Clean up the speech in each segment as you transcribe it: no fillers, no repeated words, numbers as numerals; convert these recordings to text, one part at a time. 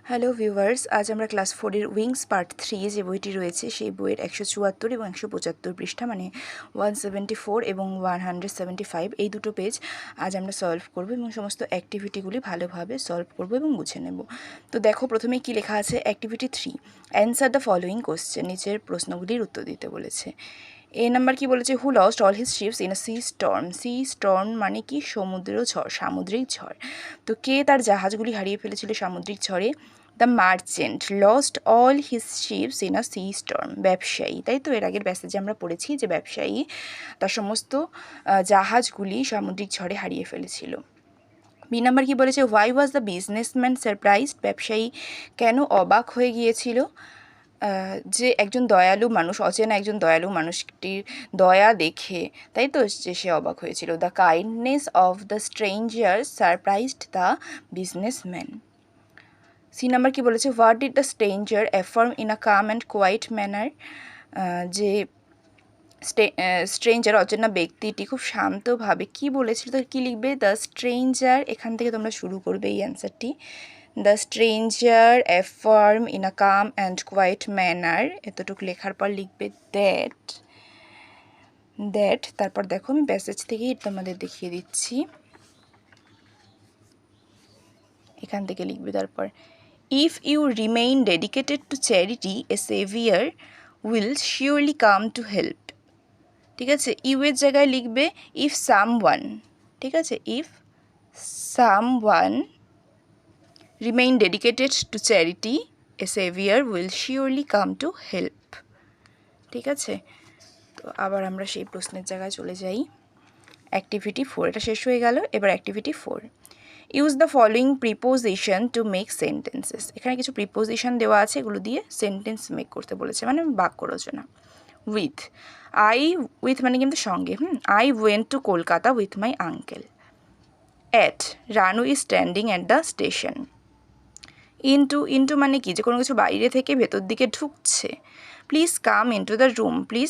Hello viewers, আজ আমরা class 4-এর wings part 3 যে বইটি রয়েছে সেই বইয়ের 174 এবং 175 পৃষ্ঠা মানে 174 এবং 175 এই দুটো পেজ আজ আমরা সলভ করব এবং সমস্ত অ্যাক্টিভিটিগুলি ভালোভাবে সলভ করব এবং বুঝে নেব। তো দেখো প্রথমে কি লেখা আছে, activity 3 answer the following question, নিচের প্রশ্নগুলির উত্তর দিতে বলেছে। এ নাম্বার কি বলেছে, who lost all his ships in a sea storm. Sea storm মানে কি, সমুদ্র ঝড়, সামুদ্রিক ঝড়। তো কে তার জাহাজগুলি হারিয়ে ফেলেছিল সামুদ্রিক ঝড়ে? The merchant lost all his ships in a sea storm. ব্যবসায়ী, তাই তো এর আগের প্যাসেজে আমরা পড়েছি যে ব্যবসায়ী তার সমস্ত জাহাজগুলি সামুদ্রিক ঝড়ে হারিয়ে ফেলেছিল। বি নাম্বার কি বলেছে, why was the businessman surprised. ব্যবসায়ী কেন অবাক হয়ে গিয়েছিল? যে একজন দয়ালু মানুষ, অচেনা একজন দয়ালু মানুষটির দয়া দেখে, তাই তো যে সে অবাক হয়েছিল। The kindness of the stranger surprised the businessman. C number কি বলেছে, what did the stranger affirm in a calm and quiet manner. যে স্ট্রেঞ্জার অচেনা ব্যক্তিটি খুব শান্তভাবে কি বলেছিল, তো কী লিখবে, দ্য স্ট্রেঞ্জার, এখান থেকে তোমরা শুরু করবে এই অ্যান্সারটি। The stranger affirm in a calm and quiet manner, এতটুকু লেখার পর লিখবে দ্যাট। তারপর দেখো আমি প্যাসেজ থেকেই তোমাদের দেখিয়ে দিচ্ছি, এখান থেকে লিখবে তারপর, if you remain dedicated to charity a saviour will surely come to help. ঠিক আছে, ইউ এর জায়গায় লিখবে ইফ সামওয়ান। ঠিক আছে, if someone remain dedicated to charity a saviour will surely come to help. ঠিক আছে, তো আবার আমরা সেই প্রশ্নের জায়গায় চলে যাই। অ্যাক্টিভিটি 4 এটা শেষ হয়ে গেল, এবার activity 4, use the following preposition to make sentences. এখানে কিছু প্রিপোজিশন দেওয়া আছে, এগুলো দিয়ে সেন্টেন্স মেক করতে বলেছে, মানে বাক্য রচনা। উইথ, উইথ মানে কিন্তু সঙ্গে, I went to Kolkata with my uncle. At, Ranu is standing at the station. Into মানে কি, যে কোনো কিছু বাইরে থেকে ভেতর দিকে ঢুকছে। Please come into the room, please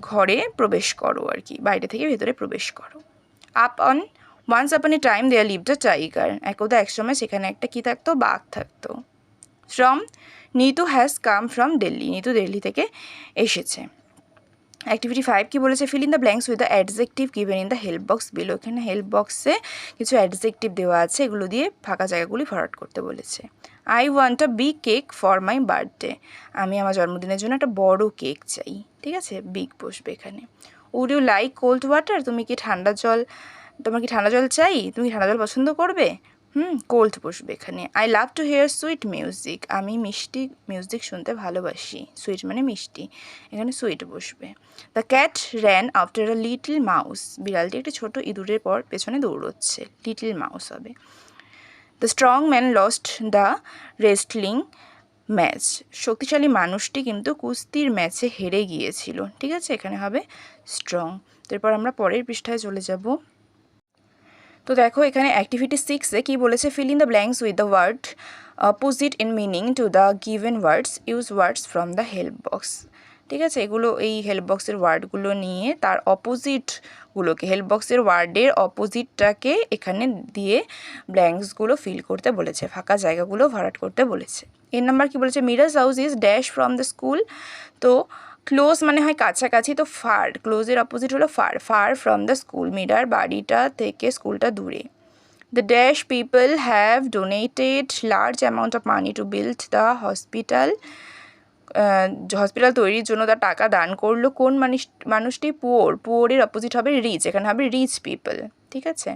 ঘরে প্রবেশ করো, আর কি বাইরে থেকে ভেতরে প্রবেশ করো। Once upon a time there lived a tiger, একদা এক সময় সেখানে একটা কি থাকতো, বাঘ থাকতো। From, Nitu has come from Delhi, Nitu Delhi থেকে এসেছে। অ্যাক্টিভিটি 5 কি বলেছে, fill in the blanks with the adjective given in the help box below. এখানে হেল্প বক্সে কিছু অ্যাডজেক্টিভ দেওয়া আছে, এগুলো দিয়ে ফাঁকা জায়গাগুলি ভরাট করতে বলেছে। I want a big cake for my birthday, আমি আমার জন্মদিনের জন্য একটা বড় কেক চাই। ঠিক আছে, বিগ বসবে এখানে। Would you like cold water, তোমার কি ঠান্ডা জল চাই, তুমি ঠান্ডা জল পছন্দ করবে? কোল্ড বসবে এখানে। I love to here sweet music, আমি মিষ্টি মিউজিক শুনতে ভালোবাসি। সুইট মানে মিষ্টি, এখানে সুইট বসবে। The cat ran after a little mouse, বিড়ালটি একটি ছোট ইঁদুরের পর পেছনে দৌড়চ্ছে, লিটল মাউস হবে। The strong man lost the wrestling match, শক্তিশালী মানুষটি কিন্তু কুস্তির ম্যাচে হেরে গিয়েছিল। ঠিক আছে, এখানে হবে স্ট্রং। এরপর আমরা পরের পৃষ্ঠায় চলে যাব। তো দেখো এখানে অ্যাক্টিভিটি 6-এ কী বলেছে, fill in the blanks with the word opposite in meaning to the given words, use words from the help box. ঠিক আছে, এগুলো এই হেল্প বক্সের ওয়ার্ডগুলো নিয়ে তার অপোজিটগুলোকে, হেল্প বক্সের ওয়ার্ডের অপোজিটটাকে এখানে দিয়ে ব্ল্যাঙ্কসগুলো ফিল করতে বলেছে, ফাঁকা জায়গাগুলো ভরাট করতে বলেছে। এর নাম্বার কি বলেছে, Mira's house is dash from the school. তো ক্লোজ মানে হয় কাছাকাছি, তো ফার, ক্লোজের অপোজিট হলো ফার ফ্রম দ্য স্কুল, মিরার বাড়িটা থেকে স্কুলটা দূরে। The dash people have donated large amount of money to build the hospital, hospital তৈরির জন্য তার টাকা দান করলো। কোন মানুষটি? পুয়োরের অপোজিট হবে রিচ, এখানে হবে রিচ পিপল। ঠিক আছে,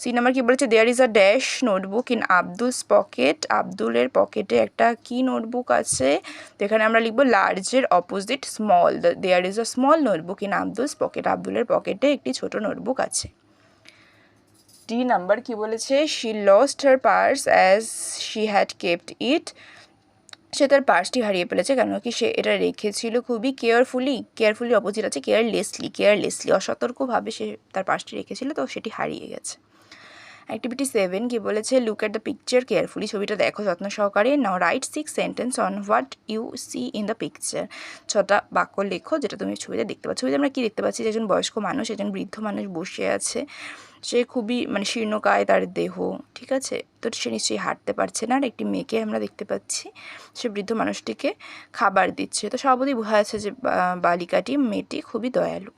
সি নাম্বার কি বলেছে, there is a dash notebook in Abdul's pocket, আব্দুলের পকেটে একটা কি নোটবুক আছে, তো এখানে আমরা লিখবো লার্জের opposite small, there is a small notebook in Abdul's pocket, আব্দুলের পকেটে একটি ছোট নোটবুক আছে। ডি নাম্বার কি বলেছে, she lost her purse as she had kept it, সে তার পার্সটি হারিয়ে ফেলেছে কেন কি সে এটা রেখেছিল খুবই কেয়ারফুলি অপোজিট আছে কেয়ারলেসলি, অসতর্কভাবে সে তার পার্সটি রেখেছিল, তো সেটি হারিয়ে গেছে। অ্যাক্টিভিটি 7 কি বলেছে, look at the picture carefully, ছবিটা দেখো যত্ন সহকারে। Now write 6 sentence on what you see in the picture, 6টা বাক্য লেখো যেটা তুমি ছবিতে দেখতে পাচ্ছ। ছবিতে আমরা কী দেখতে পাচ্ছি, যে একজন বয়স্ক মানুষ, একজন বৃদ্ধ মানুষ বসে আছে, সে খুবই মানে শীর্ণকায় তার দেহ, ঠিক আছে, তো সে নিশ্চয়ই হাঁটতে পারছে না। আর একটি মেয়েকে আমরা দেখতে পাচ্ছি, সে বৃদ্ধ মানুষটিকে খাবার দিচ্ছে। তো স্বভাবতই বোঝা যাচ্ছে যে বালিকাটি, মেয়েটি খুবই দয়ালু।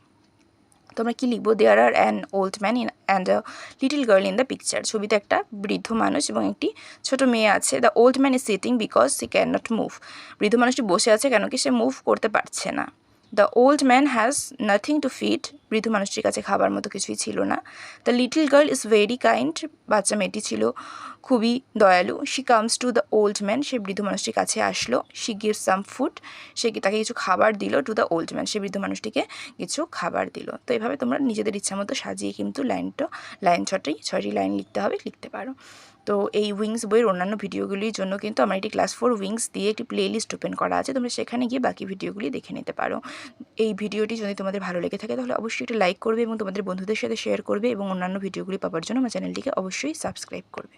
তো আমরা কী লিখবো, there are an old man and a little girl in the picture, ছবিতে একটা বৃদ্ধ মানুষ এবং একটি ছোট মেয়ে আছে। The old man is sitting because he can not move, বৃদ্ধ মানুষটি বসে আছে কেন কি সে মুভ করতে পারছে না। The old man has nothing to feed, বৃদ্ধ মানুষটির কাছে খাবার মতো কিছুই ছিল না। The little girl is very kind, বাচ্চা মেয়েটি ছিল খুবই দয়ালু। She comes to the old man, সে বৃদ্ধ মানুষটির কাছে আসলো। শি গিভস সাম ফুড, সে তাকে কিছু খাবার দিল। টু দ্য ওল্ড ম্যান, সে বৃদ্ধ মানুষটিকে কিছু খাবার দিল। তো এইভাবে তোমরা নিজেদের ইচ্ছা মতো সাজিয়ে কিন্তু লাইন 6টি লাইন লিখতে হবে, লিখতে পারো। তো এই উইংস বইয়ের অন্যান্য ভিডিওগুলির জন্য কিন্তু আমার একটি ক্লাস 4 উইংস দিয়ে একটি প্লেলিস্ট ওপেন করা আছে, তোমরা সেখানে গিয়ে বাকি ভিডিওগুলি দেখে নিতে পারো। এই ভিডিওটি যদি তোমাদের ভালো লেগে থাকে তাহলে অবশ্যই একটি লাইক করবে এবং তোমাদের বন্ধুদের সাথে শেয়ার করবে, এবং অন্যান্য ভিডিওগুলি পাওয়ার জন্য আমার চ্যানেলটিকে অবশ্যই সাবস্ক্রাইব করবে।